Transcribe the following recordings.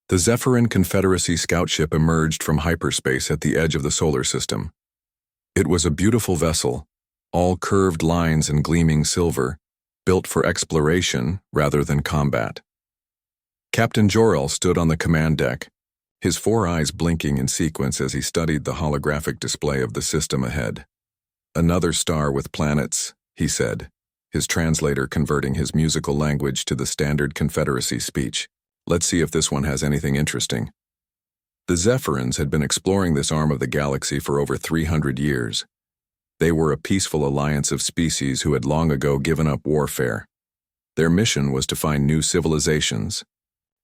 The Zephyrin Confederacy scout ship emerged from hyperspace at the edge of the solar system. It was a beautiful vessel, all curved lines and gleaming silver, built for exploration rather than combat. Captain Jor-El stood on the command deck, his 4 eyes blinking in sequence as he studied the holographic display of the system ahead. "Another star with planets," he said, his translator converting his musical language to the standard Confederacy speech. "Let's see if this one has anything interesting." The Zephyrins had been exploring this arm of the galaxy for over 300 years. They were a peaceful alliance of species who had long ago given up warfare. Their mission was to find new civilizations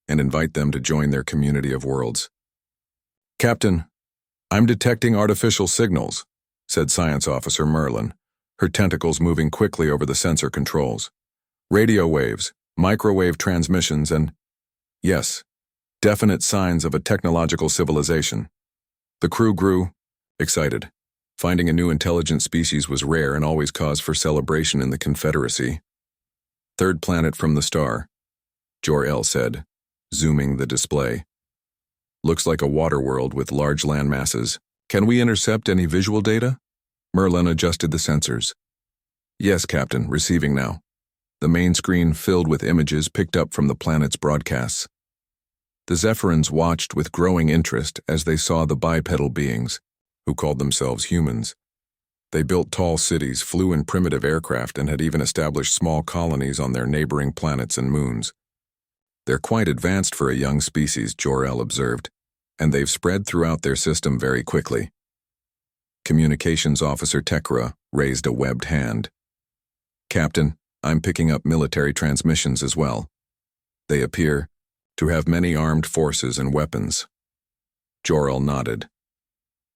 and invite them to join their community of worlds. "Captain, I'm detecting artificial signals," said Science Officer Merlin, her tentacles moving quickly over the sensor controls. "Radio waves, microwave transmissions, and, yes, definite signs of a technological civilization." The crew grew excited. Finding a new intelligent species was rare and always cause for celebration in the Confederacy. "Third planet from the star," Jor-El said, zooming the display. "Looks like a water world with large land masses. Can we intercept any visual data?" Merlin adjusted the sensors. "Yes, Captain, receiving now." The main screen filled with images picked up from the planet's broadcasts. The Zephyrins watched with growing interest as they saw the bipedal beings, who called themselves humans. They built tall cities, flew in primitive aircraft, and had even established small colonies on their neighboring planets and moons. "They're quite advanced for a young species," Jor-El observed, "and they've spread throughout their system very quickly." Communications Officer Tekra raised a webbed hand. "Captain, I'm picking up military transmissions as well. They appear to have many armed forces and weapons." Jor-El nodded.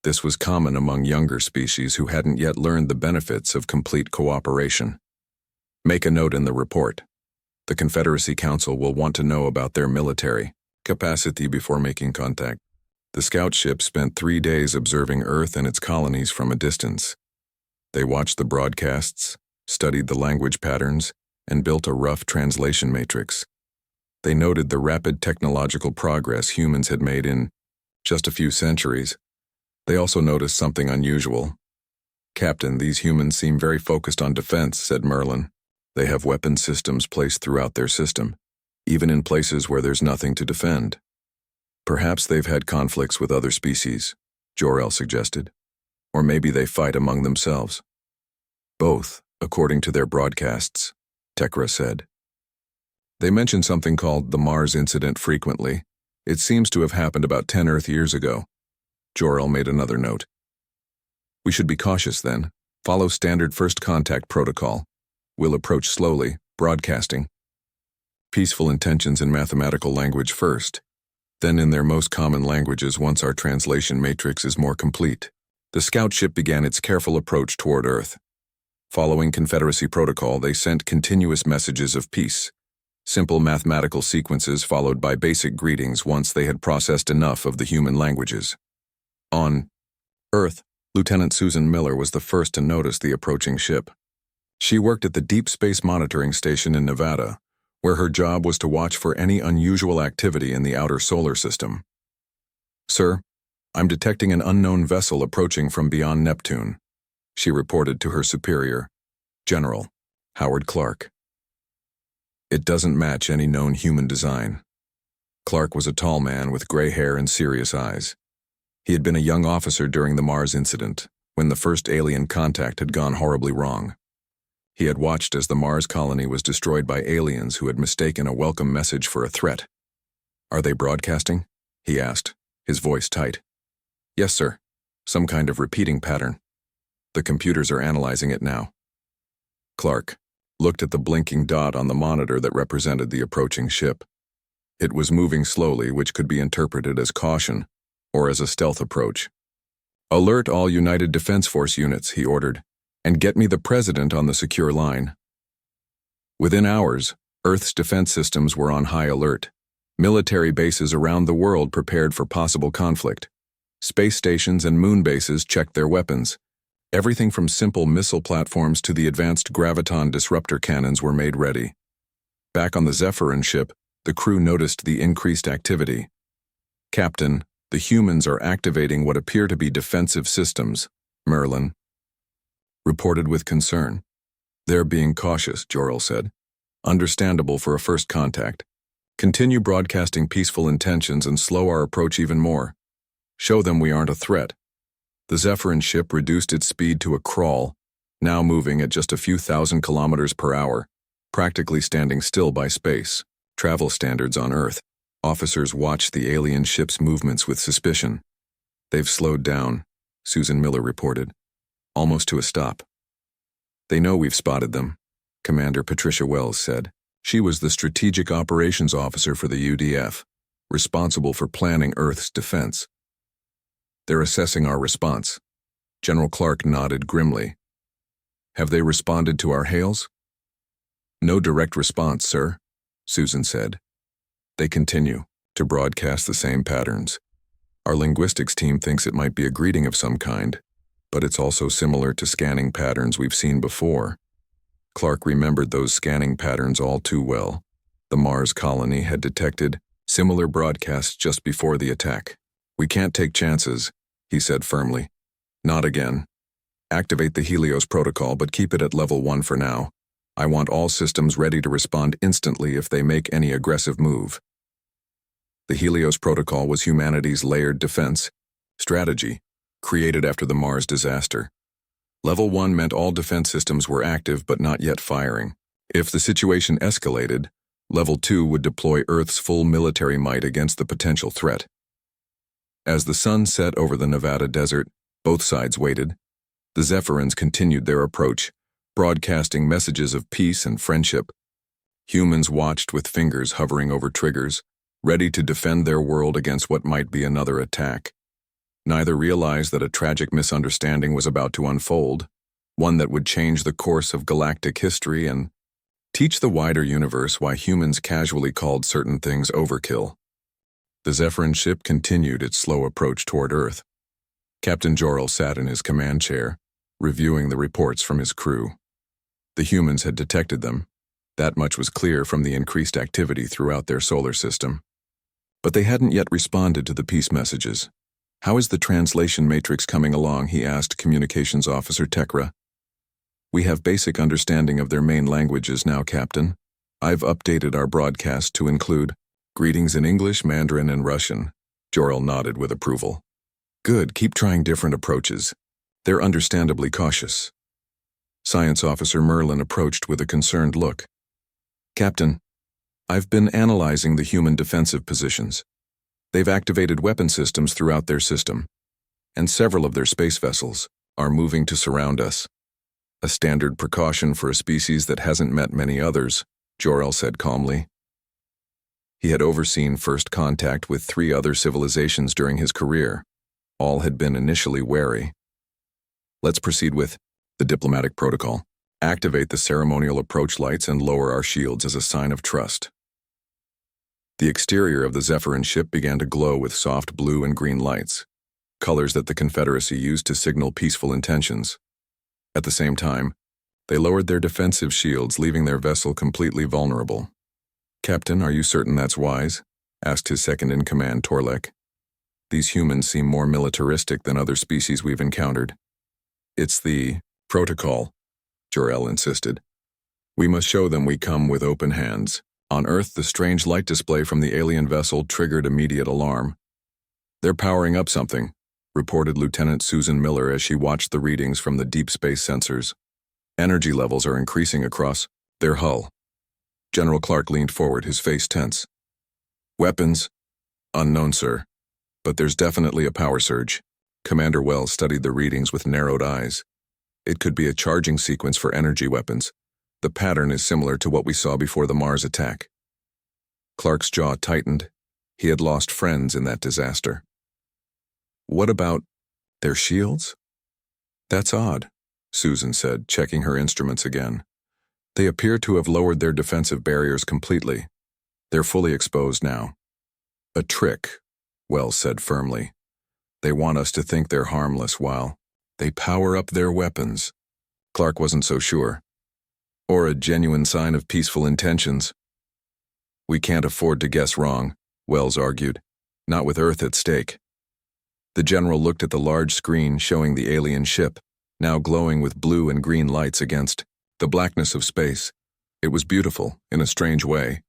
This was common among younger species who hadn't yet learned the benefits of complete cooperation. "Make a note in the report. The Confederacy Council will want to know about their military capacity before making contact." The scout ship spent 3 days observing Earth and its colonies from a distance. They watched the broadcasts, studied the language patterns, and built a rough translation matrix. They noted the rapid technological progress humans had made in just a few centuries. They also noticed something unusual. "Captain, these humans seem very focused on defense," said Merlin. "They have weapon systems placed throughout their system, even in places where there's nothing to defend." "Perhaps they've had conflicts with other species," Jor-El suggested. "Or maybe they fight among themselves." "Both, according to their broadcasts," Tekra said. "They mention something called the Mars incident frequently. It seems to have happened about 10 Earth years ago." Jor-El made another note. "We should be cautious then. Follow standard first contact protocol. We'll approach slowly, broadcasting. Peaceful intentions in mathematical language first, then in their most common languages once our translation matrix is more complete." The scout ship began its careful approach toward Earth. Following Confederacy protocol, they sent continuous messages of peace, simple mathematical sequences followed by basic greetings once they had processed enough of the human languages. On Earth, Lieutenant Susan Miller was the first to notice the approaching ship. She worked at the Deep Space Monitoring Station in Nevada, where her job was to watch for any unusual activity in the outer solar system. "Sir, I'm detecting an unknown vessel approaching from beyond Neptune," she reported to her superior, General Howard Clark. "It doesn't match any known human design." Clark was a tall man with gray hair and serious eyes. He had been a young officer during the Mars incident, when the first alien contact had gone horribly wrong. He had watched as the Mars colony was destroyed by aliens who had mistaken a welcome message for a threat. "Are they broadcasting?" he asked, his voice tight. "Yes, sir. Some kind of repeating pattern. The computers are analyzing it now." Clark looked at the blinking dot on the monitor that represented the approaching ship. It was moving slowly, which could be interpreted as caution or as a stealth approach. "Alert all United Defense Force units," he ordered, "and get me the President on the secure line." Within hours, Earth's defense systems were on high alert. Military bases around the world prepared for possible conflict. Space stations and moon bases checked their weapons. Everything from simple missile platforms to the advanced graviton disruptor cannons were made ready. Back on the Zephyrin ship, the crew noticed the increased activity. Captain, the humans are activating what appear to be defensive systems, Merlin reported with concern. They're being cautious, Jor-El said. Understandable for a first contact. Continue broadcasting peaceful intentions and slow our approach even more. Show them we aren't a threat. The Zephyrin ship reduced its speed to a crawl, now moving at just a few thousand kilometers per hour, practically standing still by space. Travel standards on Earth. Officers watched the alien ship's movements with suspicion. They've slowed down, Susan Miller reported, almost to a stop. They know we've spotted them, Commander Patricia Wells said. She was the Strategic Operations Officer for the UDF, responsible for planning Earth's defense. They're assessing our response. General Clark nodded grimly. Have they responded to our hails? No direct response, sir, Susan said. They continue to broadcast the same patterns. Our linguistics team thinks it might be a greeting of some kind, but it's also similar to scanning patterns we've seen before. Clark remembered those scanning patterns all too well. The Mars colony had detected similar broadcasts just before the attack. We can't take chances, he said firmly. Not again. Activate the Helios protocol, but keep it at level 1 for now. I want all systems ready to respond instantly if they make any aggressive move. The Helios protocol was humanity's layered defense strategy, created after the Mars disaster. Level 1 meant all defense systems were active but not yet firing. If the situation escalated, Level 2 would deploy Earth's full military might against the potential threat. As the sun set over the Nevada desert, both sides waited. The Zephyrins continued their approach, broadcasting messages of peace and friendship. Humans watched with fingers hovering over triggers, ready to defend their world against what might be another attack. Neither realized that a tragic misunderstanding was about to unfold, one that would change the course of galactic history and teach the wider universe why humans casually called certain things overkill. The Zephyrin ship continued its slow approach toward Earth. Captain Jor-El sat in his command chair, reviewing the reports from his crew. The humans had detected them. That much was clear from the increased activity throughout their solar system. But they hadn't yet responded to the peace messages. How is the translation matrix coming along? He asked Communications Officer Tekra. We have basic understanding of their main languages now, Captain. I've updated our broadcast to include greetings in English, Mandarin, and Russian. Jor-El nodded with approval. Good, keep trying different approaches. They're understandably cautious. Science Officer Merlin approached with a concerned look. Captain, I've been analyzing the human defensive positions. They've activated weapon systems throughout their system, and several of their space vessels are moving to surround us. A standard precaution for a species that hasn't met many others, Jor-El said calmly. He had overseen first contact with 3 other civilizations during his career. All had been initially wary. Let's proceed with the diplomatic protocol. Activate the ceremonial approach lights and lower our shields as a sign of trust. The exterior of the Zephyrin ship began to glow with soft blue and green lights, colors that the Confederacy used to signal peaceful intentions. At the same time, they lowered their defensive shields, leaving their vessel completely vulnerable. Captain, are you certain that's wise? Asked his second-in-command, Torlek. These humans seem more militaristic than other species we've encountered. It's the protocol, Jor-El insisted. We must show them we come with open hands. On Earth, the strange light display from the alien vessel triggered immediate alarm. They're powering up something, reported Lieutenant Susan Miller as she watched the readings from the deep space sensors. Energy levels are increasing across their hull. General Clark leaned forward, his face tense. Weapons? Unknown, sir. But there's definitely a power surge. Commander Wells studied the readings with narrowed eyes. It could be a charging sequence for energy weapons. The pattern is similar to what we saw before the Mars attack. Clark's jaw tightened. He had lost friends in that disaster. What about their shields? That's odd, Susan said, checking her instruments again. They appear to have lowered their defensive barriers completely. They're fully exposed now. A trick, Wells said firmly. They want us to think they're harmless while they power up their weapons. Clark wasn't so sure. Or a genuine sign of peaceful intentions. We can't afford to guess wrong, Wells argued. not with Earth at stake. The general looked at the large screen showing the alien ship, now glowing with blue and green lights against the blackness of space. It was beautiful, in a strange way.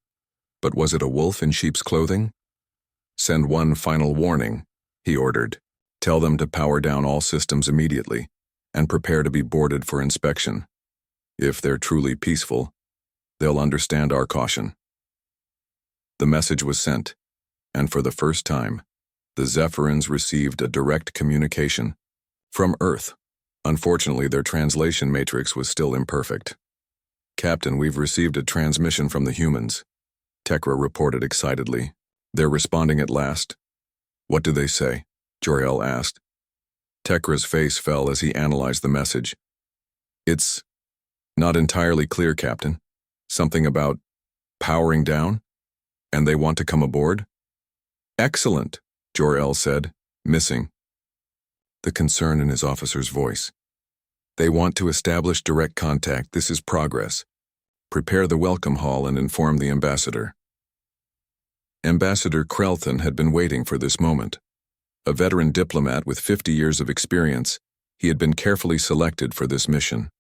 But was it a wolf in sheep's clothing? "Send one final warning," he ordered. "Tell them to power down all systems immediately, and prepare to be boarded for inspection. If they're truly peaceful, they'll understand our caution." The message was sent, and for the first time, the Zephyrins received a direct communication from Earth. Unfortunately, their translation matrix was still imperfect. "Captain, we've received a transmission from the humans," Tekra reported excitedly. "They're responding at last." "What do they say?" Jor-El asked. Tekra's face fell as he analyzed the message. "It's not entirely clear, Captain. Something about powering down? And they want to come aboard?" "Excellent," Jor-El said, missing the concern in his officer's voice. "They want to establish direct contact. This is progress. Prepare the welcome hall and inform the ambassador." Ambassador Krelthan had been waiting for this moment. A veteran diplomat with 50 years of experience, he had been carefully selected for this mission.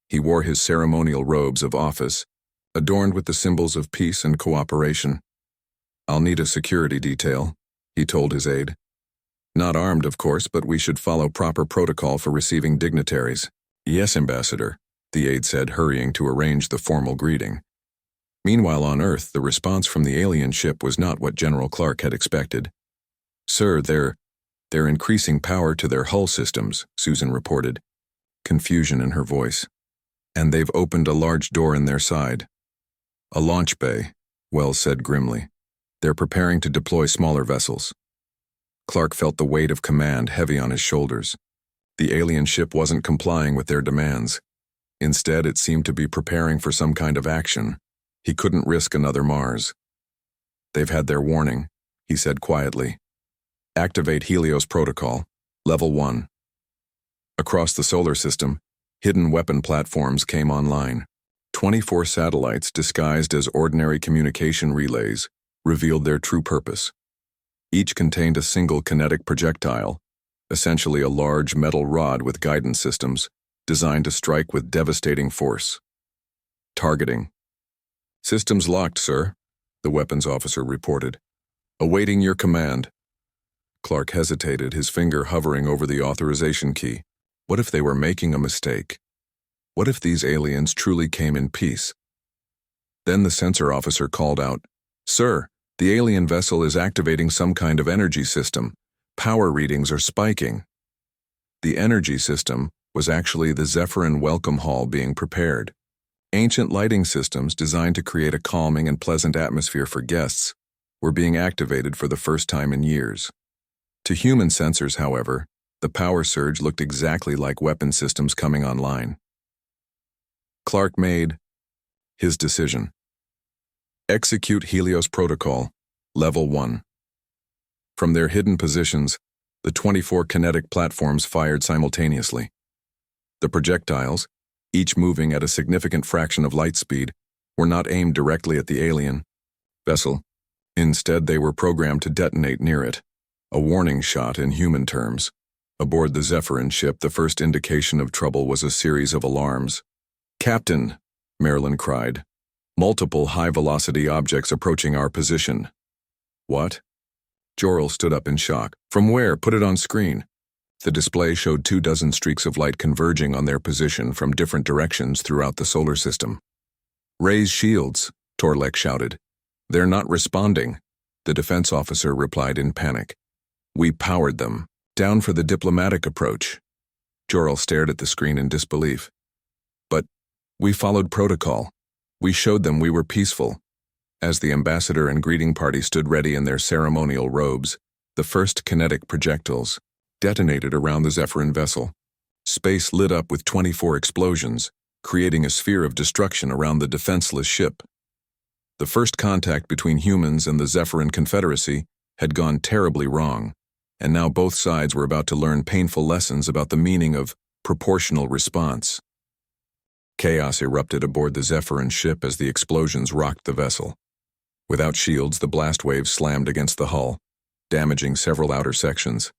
He wore his ceremonial robes of office, adorned with the symbols of peace and cooperation. "I'll need a security detail," he told his aide. "Not armed, of course, but we should follow proper protocol for receiving dignitaries." "Yes, Ambassador," the aide said, hurrying to arrange the formal greeting. Meanwhile on Earth, the response from the alien ship was not what General Clark had expected. "Sir, they're increasing power to their hull systems," Susan reported, confusion in her voice. "And they've opened a large door in their side." "A launch bay," Wells said grimly. "They're preparing to deploy smaller vessels." Clark felt the weight of command heavy on his shoulders. The alien ship wasn't complying with their demands. Instead, it seemed to be preparing for some kind of action. He couldn't risk another Mars. "They've had their warning," he said quietly. "Activate Helios Protocol, Level 1. Across the solar system, hidden weapon platforms came online. 24 satellites disguised as ordinary communication relays revealed their true purpose. Each contained a single kinetic projectile, essentially a large metal rod with guidance systems, designed to strike with devastating force. Targeting. "Systems locked, sir," the weapons officer reported. "Awaiting your command." Clark hesitated, his finger hovering over the authorization key. What if they were making a mistake? What if these aliens truly came in peace? Then the sensor officer called out, "Sir, the alien vessel is activating some kind of energy system. Power readings are spiking." The energy system was actually the Zephyrin welcome hall being prepared. Ancient lighting systems designed to create a calming and pleasant atmosphere for guests were being activated for the first time in years. To human sensors, however, the power surge looked exactly like weapon systems coming online. Clark made his decision. Execute Helios Protocol, Level 1. From their hidden positions, the 24 kinetic platforms fired simultaneously. The projectiles, each moving at a significant fraction of light speed, were not aimed directly at the alien vessel. Instead, they were programmed to detonate near it. A warning shot in human terms. Aboard the Zephyrin ship, the first indication of trouble was a series of alarms. "Captain," Marilyn cried. "Multiple high-velocity objects approaching our position." "What?" Jor-El stood up in shock. "From where? Put it on screen." The display showed 24 streaks of light converging on their position from different directions throughout the solar system. "Raise shields," Torlek shouted. "They're not responding," the defense officer replied in panic. "We powered them. Down for the diplomatic approach." Jor-El stared at the screen in disbelief. "But we followed protocol. We showed them we were peaceful." As the ambassador and greeting party stood ready in their ceremonial robes, the first kinetic projectiles detonated around the Zephyrin vessel. Space lit up with 24 explosions, creating a sphere of destruction around the defenseless ship. The first contact between humans and the Zephyrin Confederacy had gone terribly wrong, and now both sides were about to learn painful lessons about the meaning of proportional response. Chaos erupted aboard the Zephyrin ship as the explosions rocked the vessel. Without shields, the blast waves slammed against the hull. damaging several outer sections.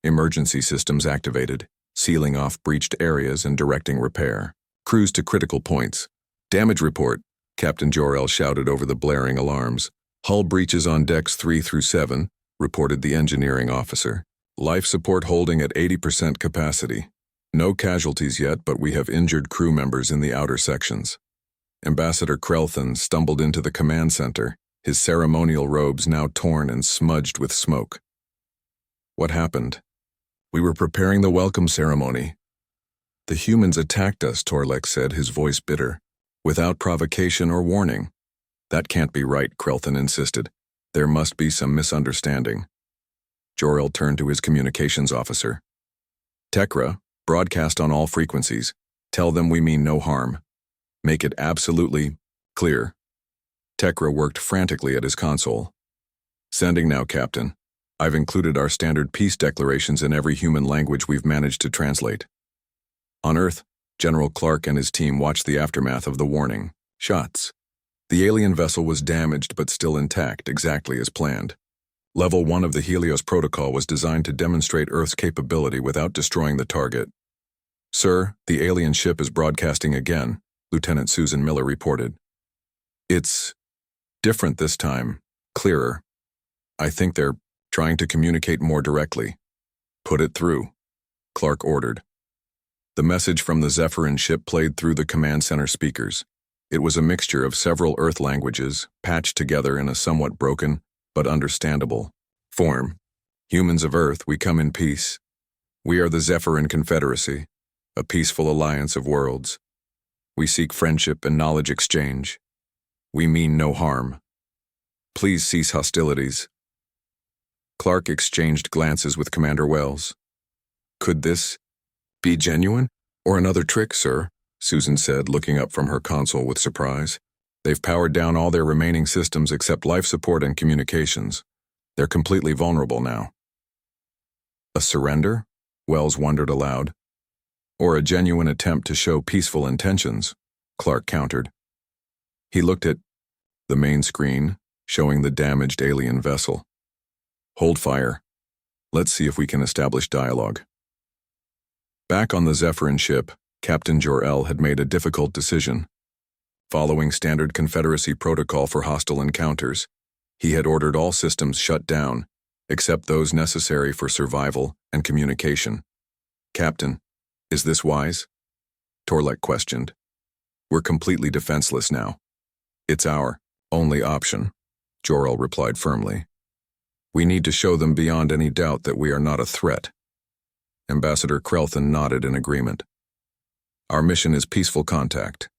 Emergency systems activated, sealing off breached areas and directing repair. Crews to critical points. Damage report, Captain Jor-El shouted over the blaring alarms. Hull breaches on decks 3 through 7, reported the engineering officer. Life support holding at 80% capacity. No casualties yet, but we have injured crew members in the outer sections. Ambassador Krelthin stumbled into the command center, his ceremonial robes now torn and smudged with smoke. What happened? We were preparing the welcome ceremony. The humans attacked us, Torlek said, his voice bitter, without provocation or warning. That can't be right, Krelthin insisted. There must be some misunderstanding. Jor-El turned to his communications officer. Tekra, broadcast on all frequencies. Tell them we mean no harm. Make it absolutely clear. Tekra worked frantically at his console. Sending now, Captain. I've included our standard peace declarations in every human language we've managed to translate. On Earth, General Clark and his team watched the aftermath of the warning shots. The alien vessel was damaged but still intact, exactly as planned. Level 1 of the Helios Protocol was designed to demonstrate Earth's capability without destroying the target. Sir, the alien ship is broadcasting again, Lieutenant Susan Miller reported. It's different this time, clearer. I think they're trying to communicate more directly. Put it through, Clark ordered. The message from the Zephyrin ship played through the command center speakers. It was a mixture of several Earth languages, patched together in a somewhat broken, but understandable form. Humans of Earth, we come in peace. We are the Zephyrin Confederacy, a peaceful alliance of worlds. We seek friendship and knowledge exchange. We mean no harm. Please cease hostilities. Clark exchanged glances with Commander Wells. Could this be genuine? Or another trick, sir, Susan said, looking up from her console with surprise. They've powered down all their remaining systems except life support and communications. They're completely vulnerable now. A surrender? Wells wondered aloud. Or a genuine attempt to show peaceful intentions, Clark countered. He looked at the main screen, showing the damaged alien vessel. Hold fire. Let's see if we can establish dialogue. Back on the Zephyrin ship, Captain Jor-El had made a difficult decision. Following standard Confederacy protocol for hostile encounters, he had ordered all systems shut down, except those necessary for survival and communication. Captain, is this wise? Torlek questioned. We're completely defenseless now. It's our only option, Jor-El replied firmly. We need to show them beyond any doubt that we are not a threat. Ambassador Krelthin nodded in agreement. Our mission is peaceful contact.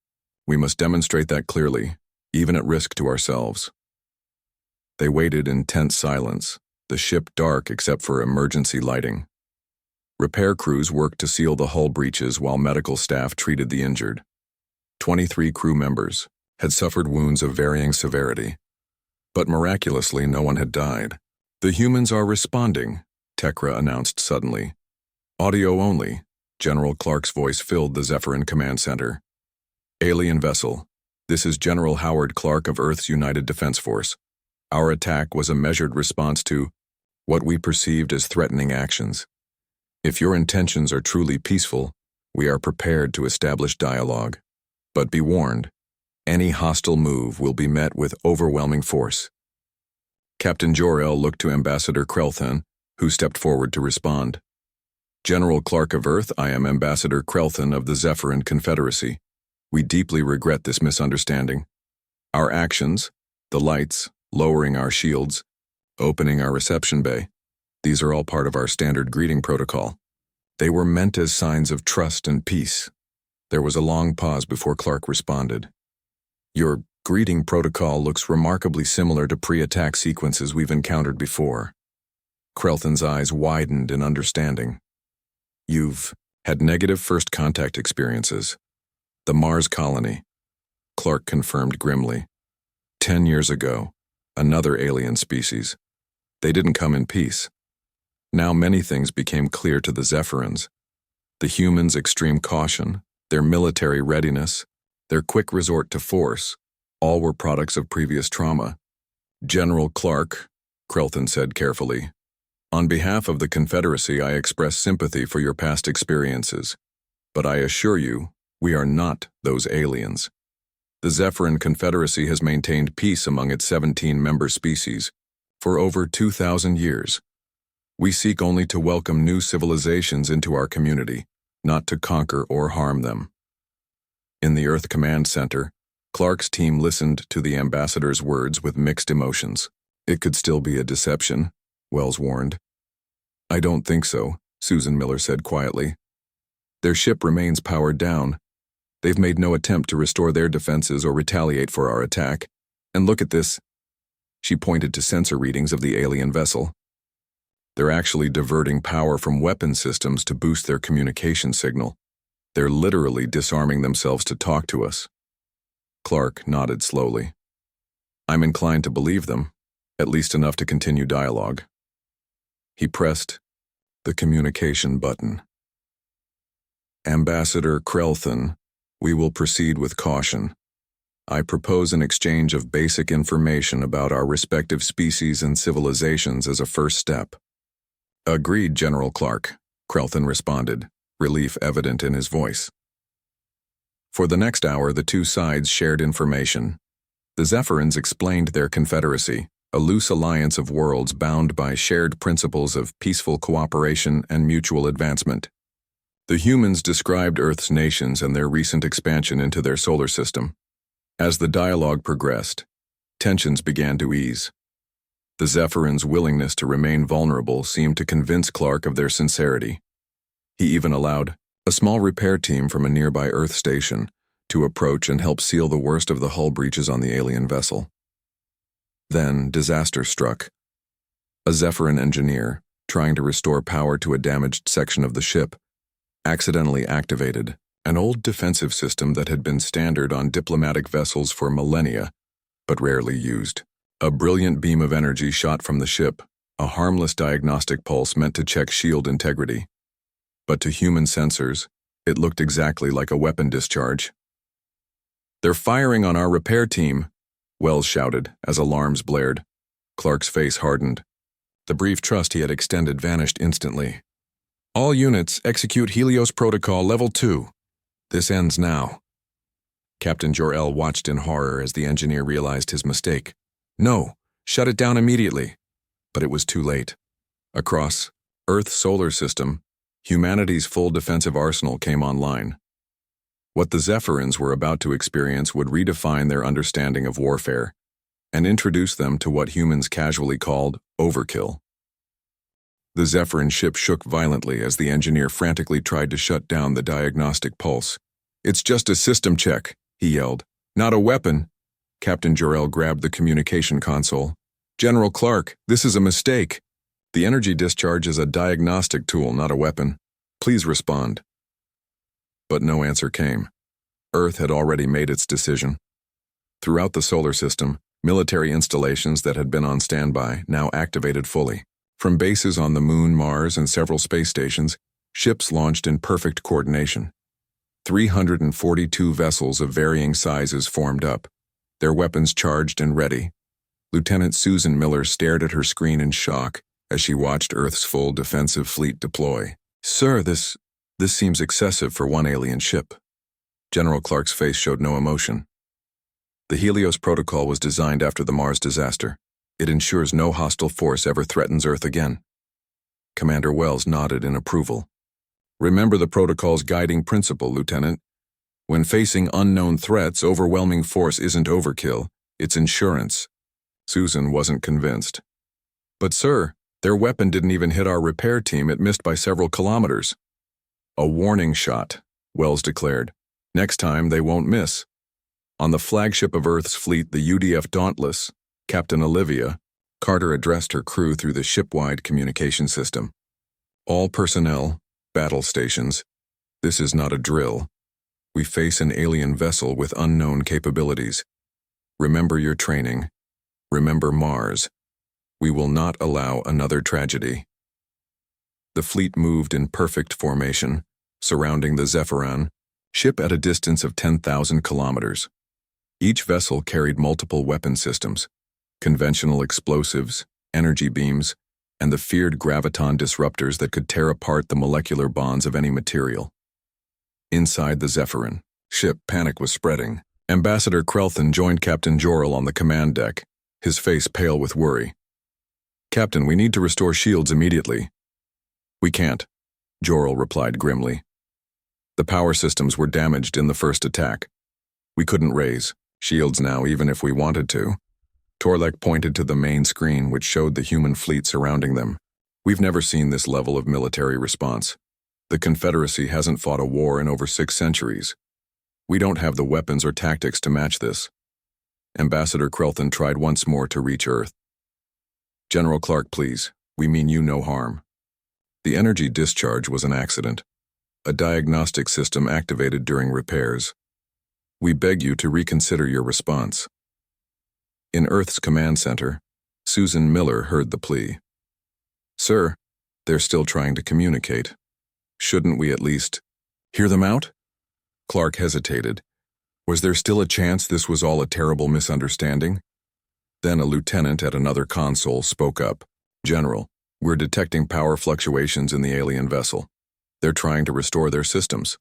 We must demonstrate that clearly, even at risk to ourselves. They waited in tense silence, the ship dark except for emergency lighting. Repair crews worked to seal the hull breaches while medical staff treated the injured. 23 crew members had suffered wounds of varying severity, but miraculously no one had died. The humans are responding, Tekra announced suddenly. Audio only, General Clark's voice filled the Zephyrin command center. Alien vessel, this is General Howard Clark of Earth's United Defense Force. Our attack was a measured response to what we perceived as threatening actions. If your intentions are truly peaceful, we are prepared to establish dialogue. But be warned, any hostile move will be met with overwhelming force. Captain Jor-El looked to Ambassador Krelthin, who stepped forward to respond. General Clark of Earth, I am Ambassador Krelthin of the Zephyrin Confederacy. We deeply regret this misunderstanding. Our actions, the lights, lowering our shields, opening our reception bay, these are all part of our standard greeting protocol. They were meant as signs of trust and peace. There was a long pause before Clark responded. Your greeting protocol looks remarkably similar to pre-attack sequences we've encountered before. Krelthin's eyes widened in understanding. You've had negative first contact experiences. The Mars colony, Clark confirmed grimly. 10 years ago, another alien species. They didn't come in peace. Now many things became clear to the Zephyrins. The humans' extreme caution, their military readiness, their quick resort to force, all were products of previous trauma. General Clark, Krelthin said carefully. On behalf of the Confederacy, I express sympathy for your past experiences. But I assure you, we are not those aliens. The Zephyrin Confederacy has maintained peace among its 17 member species for over 2,000 years. We seek only to welcome new civilizations into our community, not to conquer or harm them. In the Earth Command Center, Clark's team listened to the ambassador's words with mixed emotions. It could still be a deception, Wells warned. I don't think so, Susan Miller said quietly. Their ship remains powered down. They've made no attempt to restore their defenses or retaliate for our attack. And look at this. She pointed to sensor readings of the alien vessel. They're actually diverting power from weapon systems to boost their communication signal. They're literally disarming themselves to talk to us. Clark nodded slowly. I'm inclined to believe them, at least enough to continue dialogue. He pressed the communication button. Ambassador Krelthin, we will proceed with caution. I propose an exchange of basic information about our respective species and civilizations as a first step. Agreed, General Clark, Krelthin responded, relief evident in his voice. For the next hour, the two sides shared information. The Zephyrins explained their confederacy, a loose alliance of worlds bound by shared principles of peaceful cooperation and mutual advancement. The humans described Earth's nations and their recent expansion into their solar system. As the dialogue progressed, tensions began to ease. The Zephyrins' willingness to remain vulnerable seemed to convince Clark of their sincerity. He even allowed a small repair team from a nearby Earth station to approach and help seal the worst of the hull breaches on the alien vessel. Then disaster struck. A Zephyrin engineer, trying to restore power to a damaged section of the ship, accidentally activated an old defensive system that had been standard on diplomatic vessels for millennia, but rarely used. A brilliant beam of energy shot from the ship, a harmless diagnostic pulse meant to check shield integrity. But to human sensors, it looked exactly like a weapon discharge. They're firing on our repair team, Wells shouted as alarms blared. Clark's face hardened. The brief trust he had extended vanished instantly. All units execute Helios Protocol Level 2. This ends now. Captain Jor-El watched in horror as the engineer realized his mistake. No, shut it down immediately. But it was too late. Across Earth's solar system, humanity's full defensive arsenal came online. What the Zephyrins were about to experience would redefine their understanding of warfare and introduce them to what humans casually called overkill. The Zephyrin ship shook violently as the engineer frantically tried to shut down the diagnostic pulse. It's just a system check, he yelled. Not a weapon. Captain Jor-El grabbed the communication console. General Clark, this is a mistake. The energy discharge is a diagnostic tool, not a weapon. Please respond. But no answer came. Earth had already made its decision. Throughout the solar system, military installations that had been on standby now activated fully. From bases on the Moon, Mars, and several space stations, ships launched in perfect coordination. 342 vessels of varying sizes formed up, their weapons charged and ready. Lieutenant Susan Miller stared at her screen in shock as she watched Earth's full defensive fleet deploy. Sir, this seems excessive for one alien ship. General Clark's face showed no emotion. The Helios Protocol was designed after the Mars disaster. It ensures no hostile force ever threatens Earth again. Commander Wells nodded in approval. Remember the protocol's guiding principle, Lieutenant. When facing unknown threats, overwhelming force isn't overkill, it's insurance. Susan wasn't convinced. But sir, their weapon didn't even hit our repair team, it missed by several kilometers. A warning shot, Wells declared. Next time they won't miss. On the flagship of Earth's fleet, the UDF Dauntless, Captain Olivia, Carter addressed her crew through the ship-wide communication system. All personnel, battle stations, this is not a drill. We face an alien vessel with unknown capabilities. Remember your training. Remember Mars. We will not allow another tragedy. The fleet moved in perfect formation, surrounding the Zephyrin, ship at a distance of 10,000 kilometers. Each vessel carried multiple weapon systems, conventional explosives, energy beams, and the feared graviton disruptors that could tear apart the molecular bonds of any material. Inside the Zephyrin ship, panic was spreading. Ambassador Krelthin joined Captain Jorel on the command deck, his face pale with worry. "Captain, we need to restore shields immediately." "We can't," Jorel replied grimly. "The power systems were damaged in the first attack. We couldn't raise shields now even if we wanted to." Torlek pointed to the main screen which showed the human fleet surrounding them. "We've never seen this level of military response. The Confederacy hasn't fought a war in over 6 centuries. We don't have the weapons or tactics to match this." Ambassador Krelthin tried once more to reach Earth. "General Clark, please. We mean you no harm. The energy discharge was an accident. A diagnostic system activated during repairs. We beg you to reconsider your response." In Earth's command center, Susan Miller heard the plea. "Sir, they're still trying to communicate. Shouldn't we at least hear them out?" Clark hesitated. Was there still a chance this was all a terrible misunderstanding? Then a lieutenant at another console spoke up. "General, we're detecting power fluctuations in the alien vessel. They're trying to restore their systems."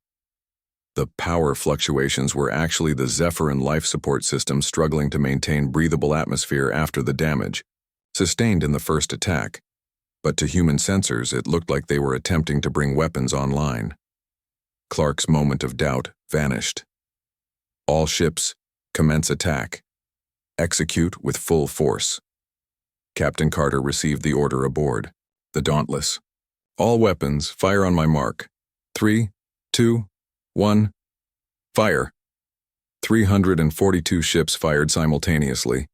The power fluctuations were actually the Zephyrin life support system struggling to maintain breathable atmosphere after the damage sustained in the first attack. But to human sensors, it looked like they were attempting to bring weapons online. Clark's moment of doubt vanished. "All ships, commence attack. Execute with full force." Captain Carter received the order aboard. The Dauntless. "All weapons, fire on my mark. 3, 2, 1, fire." 342 ships fired simultaneously.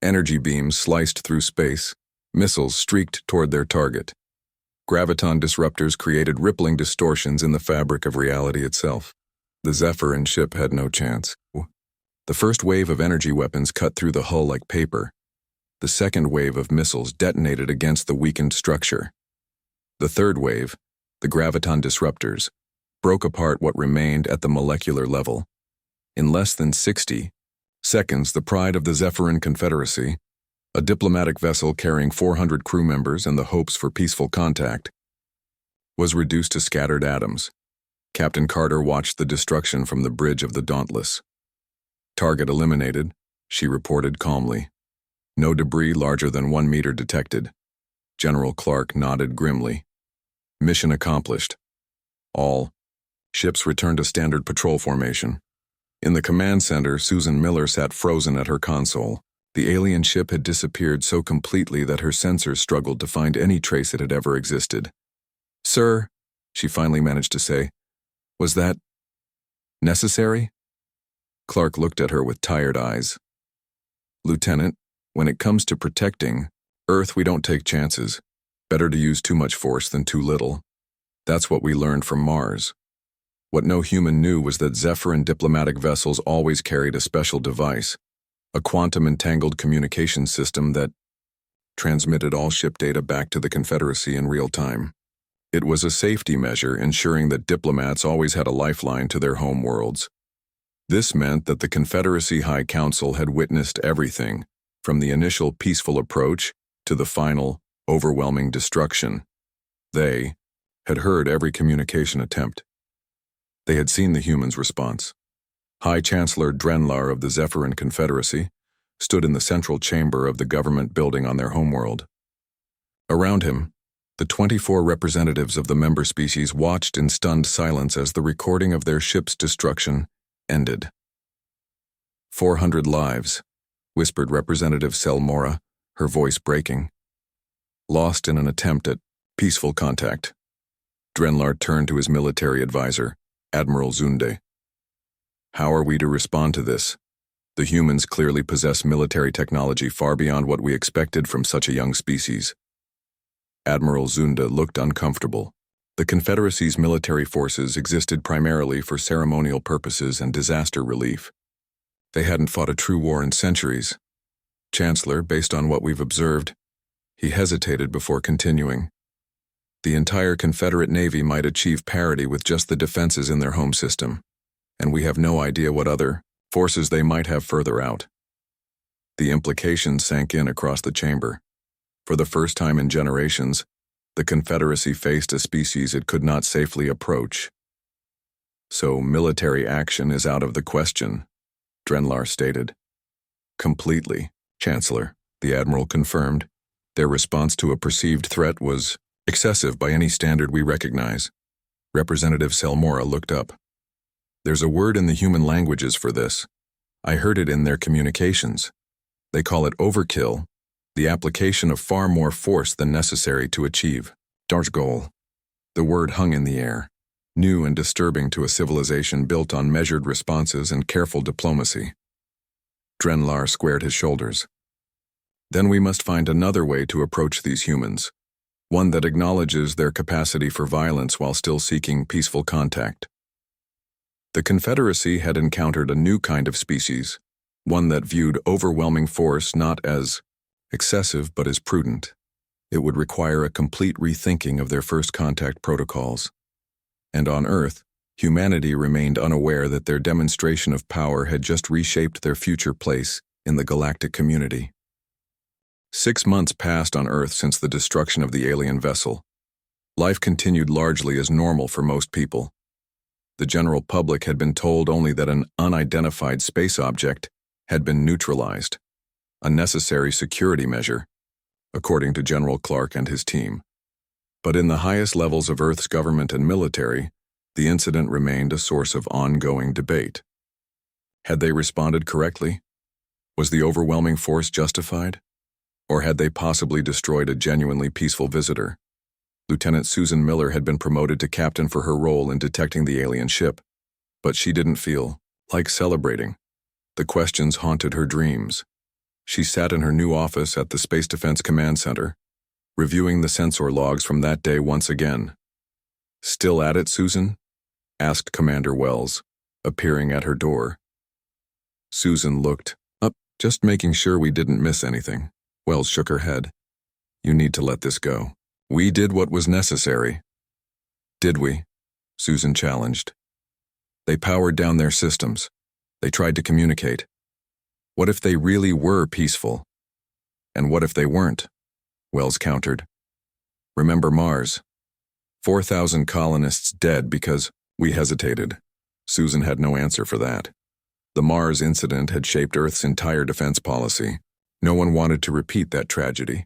Energy beams sliced through space. Missiles streaked toward their target. Graviton disruptors created rippling distortions in the fabric of reality itself. The Zephyrin ship had no chance. The first wave of energy weapons cut through the hull like paper. The second wave of missiles detonated against the weakened structure. The third wave, the graviton disruptors, broke apart what remained at the molecular level. In less than 60 seconds, the pride of the Zephyrin Confederacy, a diplomatic vessel carrying 400 crew members and the hopes for peaceful contact, was reduced to scattered atoms. Captain Carter watched the destruction from the bridge of the Dauntless. "Target eliminated," she reported calmly. "No debris larger than 1 meter detected." General Clark nodded grimly. "Mission accomplished. All ships returned to standard patrol formation." In the command center, Susan Miller sat frozen at her console. The alien ship had disappeared so completely that her sensors struggled to find any trace it had ever existed. "Sir," she finally managed to say, "was that necessary?" Clark looked at her with tired eyes. "Lieutenant, when it comes to protecting Earth, we don't take chances. Better to use too much force than too little. That's what we learned from Mars. What no human knew was that Zephyrin diplomatic vessels always carried a special device, a quantum-entangled communication system that transmitted all ship data back to the Confederacy in real time. It was a safety measure ensuring that diplomats always had a lifeline to their home worlds. This meant that the Confederacy High Council had witnessed everything, from the initial peaceful approach to the final, overwhelming destruction. They had heard every communication attempt. They had seen the humans' response. High Chancellor Drenlar of the Zephyrin Confederacy stood in the central chamber of the government building on their homeworld. Around him, the 24 representatives of the member species watched in stunned silence as the recording of their ship's destruction ended. 400 lives, whispered Representative Selmora, her voice breaking. Lost in an attempt at peaceful contact. Drenlar turned to his military advisor, Admiral Zunde. "How are we to respond to this? The humans clearly possess military technology far beyond what we expected from such a young species." Admiral Zunda looked uncomfortable. The Confederacy's military forces existed primarily for ceremonial purposes and disaster relief. They hadn't fought a true war in centuries. "Chancellor, based on what we've observed," he hesitated before continuing. "The entire Confederate Navy might achieve parity with just the defenses in their home system, and we have no idea what other forces they might have further out." The implications sank in across the chamber. For the first time in generations, the Confederacy faced a species it could not safely approach. So military action is out of the question, Drenlar stated. Completely, Chancellor, the Admiral confirmed. Their response to a perceived threat was excessive by any standard we recognize. Representative Selmora looked up. There's a word in the human languages for this. I heard it in their communications. They call it overkill, the application of far more force than necessary to achieve Dar's goal. The word hung in the air, new and disturbing to a civilization built on measured responses and careful diplomacy. Drenlar squared his shoulders. Then we must find another way to approach these humans, one that acknowledges their capacity for violence while still seeking peaceful contact. The Confederacy had encountered a new kind of species, one that viewed overwhelming force not as excessive but as prudent. It would require a complete rethinking of their first contact protocols. And on Earth, humanity remained unaware that their demonstration of power had just reshaped their future place in the galactic community. 6 months passed on Earth since the destruction of the alien vessel. Life continued largely as normal for most people. The general public had been told only that an unidentified space object had been neutralized, a necessary security measure, according to General Clark and his team. But in the highest levels of Earth's government and military, the incident remained a source of ongoing debate. Had they responded correctly? Was the overwhelming force justified? Or had they possibly destroyed a genuinely peaceful visitor? Lieutenant Susan Miller had been promoted to captain for her role in detecting the alien ship, but she didn't feel like celebrating. The questions haunted her dreams. She sat in her new office at the Space Defense Command Center, reviewing the sensor logs from that day once again. "Still at it, Susan?" asked Commander Wells, appearing at her door. Susan looked up, just making sure we didn't miss anything. Wells shook her head. "You need to let this go. We did what was necessary." "Did we?" Susan challenged. "They powered down their systems. They tried to communicate. What if they really were peaceful? And what if they weren't?" Wells countered. "Remember Mars? 4,000 colonists dead because we hesitated." Susan had no answer for that. The Mars incident had shaped Earth's entire defense policy. No one wanted to repeat that tragedy.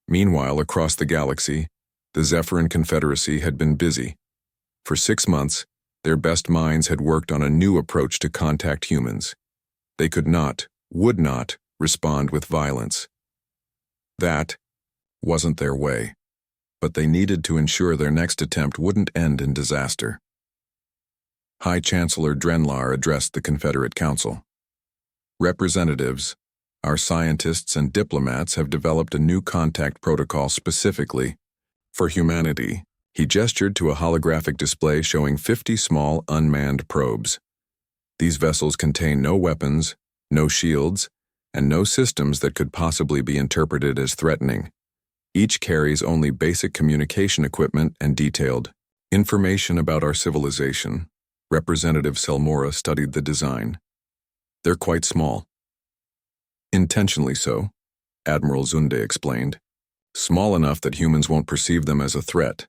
Meanwhile, across the galaxy, the Zephyrin Confederacy had been busy. For 6 months, their best minds had worked on a new approach to contact humans. They could not, would not, respond with violence. That wasn't their way, but they needed to ensure their next attempt wouldn't end in disaster. High Chancellor Drenlar addressed the Confederate Council. "Representatives, our scientists and diplomats have developed a new contact protocol specifically for humanity." He gestured to a holographic display showing 50 small, unmanned probes. These vessels contain no weapons, no shields, and no systems that could possibly be interpreted as threatening. Each carries only basic communication equipment and detailed information about our civilization. Representative Selmora studied the design. "They're quite small." "Intentionally so," Admiral Zunde explained. "Small enough that humans won't perceive them as a threat,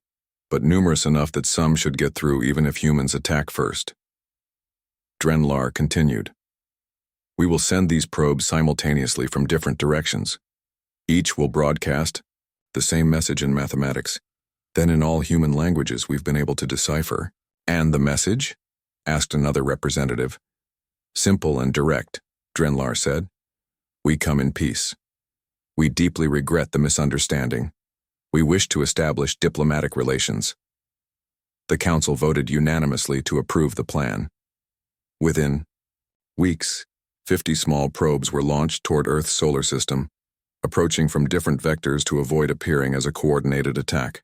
but numerous enough that some should get through even if humans attack first." Drenlar continued. "We will send these probes simultaneously from different directions. Each will broadcast the same message in mathematics, then in all human languages we've been able to decipher." "And the message?" asked another representative. "Simple and direct," Drenlar said. "We come in peace. We deeply regret the misunderstanding. We wish to establish diplomatic relations." The Council voted unanimously to approve the plan. Within weeks, 50 small probes were launched toward Earth's solar system, approaching from different vectors to avoid appearing as a coordinated attack.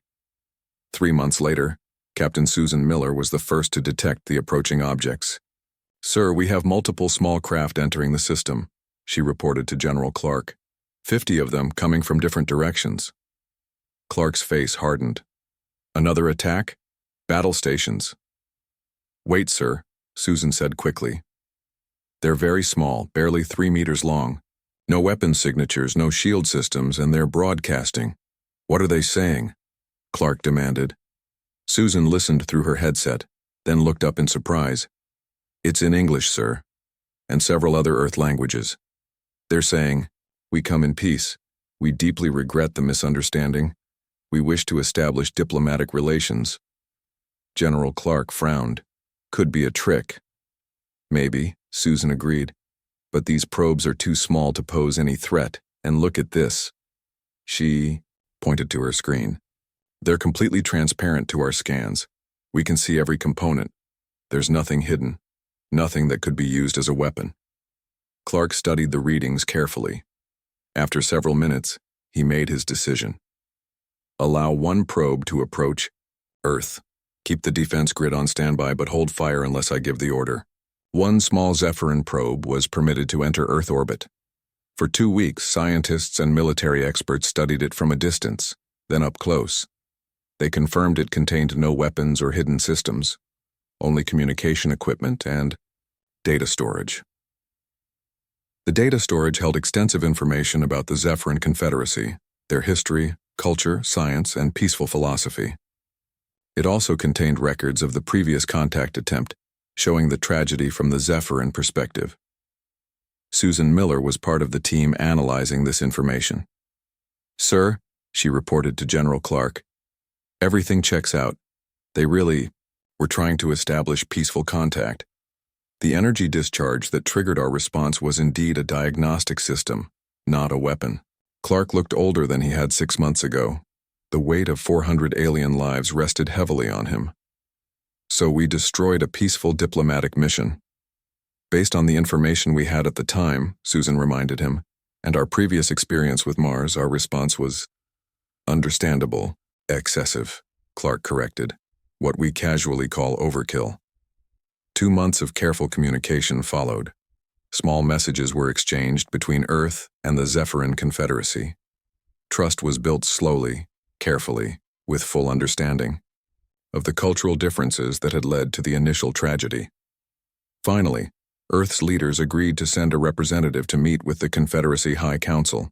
3 months later, Captain Susan Miller was the first to detect the approaching objects. "Sir, we have multiple small craft entering the system," she reported to General Clark. 50 of them coming from different directions. Clark's face hardened. "Another attack? Battle stations." "Wait, sir," Susan said quickly. "They're very small, barely 3 meters long. No weapon signatures, no shield systems, and they're broadcasting. What are they saying? Clark demanded. Susan listened through her headset, then looked up in surprise. It's in English, sir, and several other Earth languages. They're saying, "We come in peace. We deeply regret the misunderstanding. We wish to establish diplomatic relations." General Clark frowned. Could be a trick. Maybe, Susan agreed. But these probes are too small to pose any threat, and look at this. She pointed to her screen. They're completely transparent to our scans. We can see every component. There's nothing hidden, nothing that could be used as a weapon. Clark studied the readings carefully. After several minutes, he made his decision. Allow one probe to approach Earth. Keep the defense grid on standby, but hold fire unless I give the order. One small Zephyrin probe was permitted to enter Earth orbit. For 2 weeks, scientists and military experts studied it from a distance, then up close. They confirmed it contained no weapons or hidden systems, only communication equipment and data storage. The data storage held extensive information about the Zephyrin Confederacy, their history, culture, science, and peaceful philosophy. It also contained records of the previous contact attempt, showing the tragedy from the Zephyrin perspective. Susan Miller was part of the team analyzing this information. "Sir," she reported to General Clark, "everything checks out. They really were trying to establish peaceful contact. The energy discharge that triggered our response was indeed a diagnostic system, not a weapon." Clark looked older than he had 6 months ago. The weight of 400 alien lives rested heavily on him. "So we destroyed a peaceful diplomatic mission. Based on the information we had at the time," Susan reminded him, "and our previous experience with Mars, our response was understandable, excessive," Clark corrected, "what we casually call overkill." 2 months of careful communication followed. Small messages were exchanged between Earth and the Zephyrin Confederacy. Trust was built slowly, carefully, with full understanding of the cultural differences that had led to the initial tragedy. Finally, Earth's leaders agreed to send a representative to meet with the Confederacy High Council.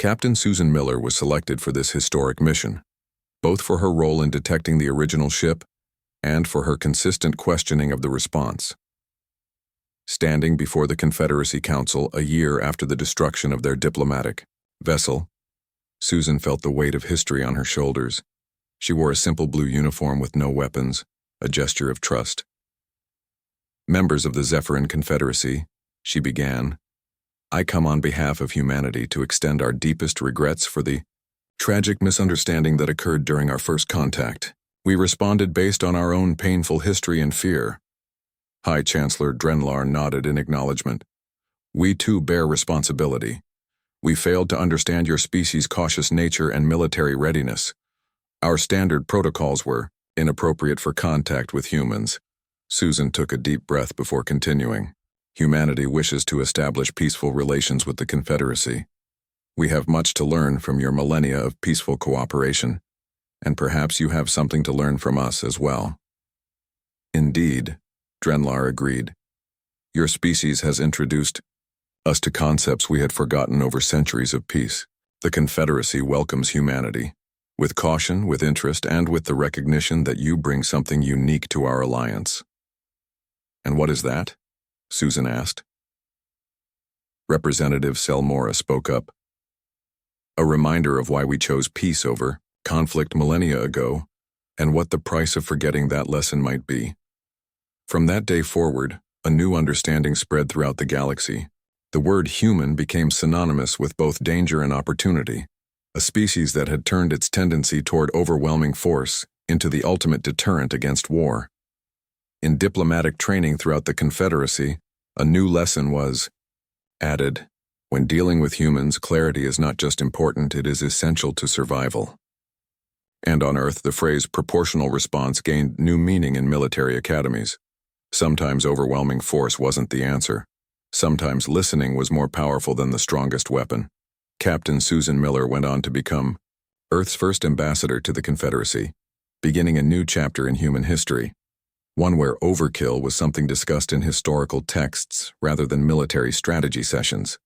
Captain Susan Miller was selected for this historic mission, both for her role in detecting the original ship and for her consistent questioning of the response. Standing before the Confederacy Council a year after the destruction of their diplomatic vessel, Susan felt the weight of history on her shoulders. She wore a simple blue uniform with no weapons, a gesture of trust. "Members of the Zephyrin Confederacy," she began, "I come on behalf of humanity to extend our deepest regrets for the tragic misunderstanding that occurred during our first contact. We responded based on our own painful history and fear." High Chancellor Drenlar nodded in acknowledgement. "We too bear responsibility. We failed to understand your species' cautious nature and military readiness. Our standard protocols were inappropriate for contact with humans." Susan took a deep breath before continuing. "Humanity wishes to establish peaceful relations with the Confederacy. We have much to learn from your millennia of peaceful cooperation, and perhaps you have something to learn from us as well." "Indeed," Drenlar agreed. "Your species has introduced us to concepts we had forgotten over centuries of peace. The Confederacy welcomes humanity, with caution, with interest, and with the recognition that you bring something unique to our alliance." "And what is that?" Susan asked. Representative Selmora spoke up. "A reminder of why we chose peace over conflict millennia ago, and what the price of forgetting that lesson might be. From that day forward, a new understanding spread throughout the galaxy. The word human became synonymous with both danger and opportunity, a species that had turned its tendency toward overwhelming force into the ultimate deterrent against war. In diplomatic training throughout the Confederacy, a new lesson was added. When dealing with humans, clarity is not just important, it is essential to survival." And on Earth, the phrase proportional response gained new meaning in military academies. Sometimes overwhelming force wasn't the answer. Sometimes listening was more powerful than the strongest weapon. Captain Susan Miller went on to become Earth's first ambassador to the Confederacy, beginning a new chapter in human history, one where overkill was something discussed in historical texts rather than military strategy sessions.